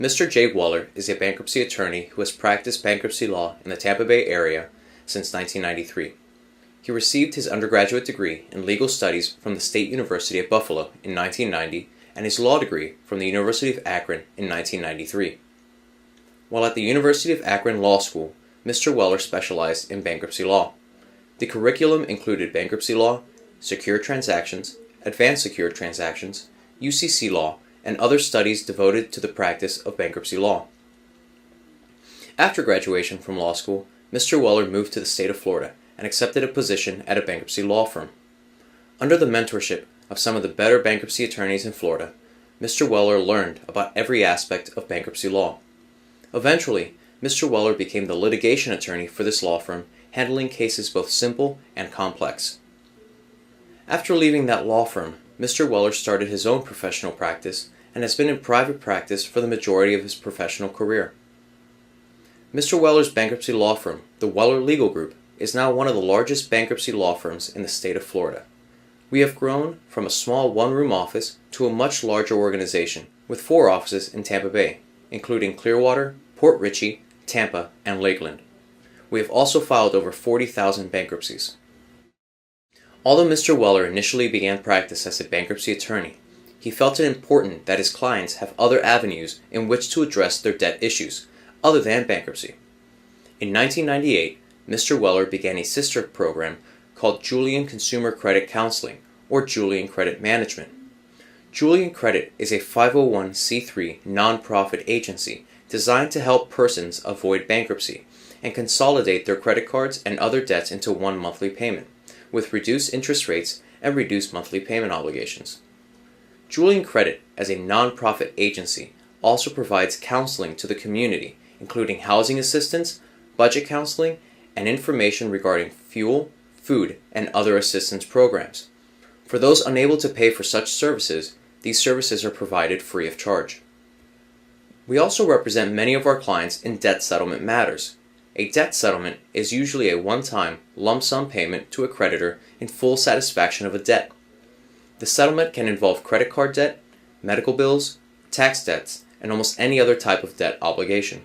Mr. Jay Weller is a bankruptcy attorney who has practiced bankruptcy law in the Tampa Bay area since 1993. He received his undergraduate degree in legal studies from the State University of Buffalo in 1990 and his law degree from the University of Akron in 1993. While at the University of Akron Law School, Mr. Weller specialized in bankruptcy law. The curriculum included bankruptcy law, secure transactions, advanced secured transactions, UCC law, and other studies devoted to the practice of bankruptcy law. After graduation from law school, Mr. Weller moved to the state of Florida and accepted a position at a bankruptcy law firm. Under the mentorship of some of the better bankruptcy attorneys in Florida, Mr. Weller learned about every aspect of bankruptcy law. Eventually, Mr. Weller became the litigation attorney for this law firm, handling cases both simple and complex. After leaving that law firm, Mr. Weller started his own professional practice and has been in private practice for the majority of his professional career. Mr. Weller's bankruptcy law firm, the Weller Legal Group, is now one of the largest bankruptcy law firms in the state of Florida. We have grown from a small one-room office to a much larger organization with 4 offices in Tampa Bay, including Clearwater, Port Richey, Tampa, and Lakeland. We have also filed over 40,000 bankruptcies. Although Mr. Weller initially began practice as a bankruptcy attorney, he felt it important that his clients have other avenues in which to address their debt issues, other than bankruptcy. In 1998, Mr. Weller began a sister program called Julian Consumer Credit Counseling, or Julian Credit Management. Julian Credit is a 501c3 nonprofit agency designed to help persons avoid bankruptcy and consolidate their credit cards and other debts into one monthly payment, with reduced interest rates and reduced monthly payment obligations. Julian Credit, as a nonprofit agency, also provides counseling to the community, including housing assistance, budget counseling, and information regarding fuel, food, and other assistance programs. For those unable to pay for such services, these services are provided free of charge. We also represent many of our clients in debt settlement matters. A debt settlement is usually a one-time, lump sum payment to a creditor in full satisfaction of a debt. The settlement can involve credit card debt, medical bills, tax debts, and almost any other type of debt obligation.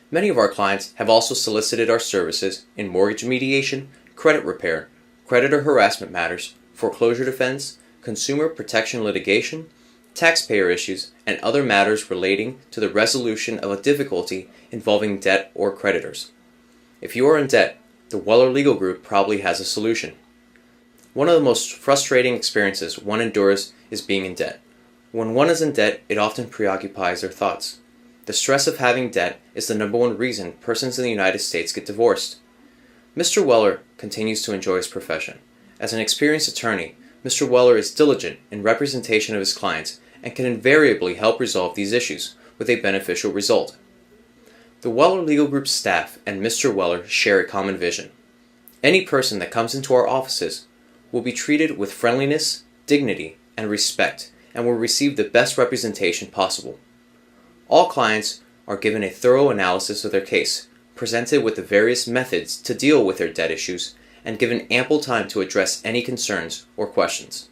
Many of our clients have also solicited our services in mortgage mediation, credit repair, creditor harassment matters, foreclosure defense, consumer protection litigation, taxpayer issues, and other matters relating to the resolution of a difficulty involving debt or creditors. If you are in debt, the Weller Legal Group probably has a solution. One of the most frustrating experiences one endures is being in debt. When one is in debt, it often preoccupies their thoughts. The stress of having debt is the number one reason persons in the United States get divorced. Mr. Weller continues to enjoy his profession. As an experienced attorney, Mr. Weller is diligent in representation of his clients and can invariably help resolve these issues with a beneficial result. The Weller Legal Group staff and Mr. Weller share a common vision. Any person that comes into our offices will be treated with friendliness, dignity, and respect, and will receive the best representation possible. All clients are given a thorough analysis of their case, presented with the various methods to deal with their debt issues, and given ample time to address any concerns or questions.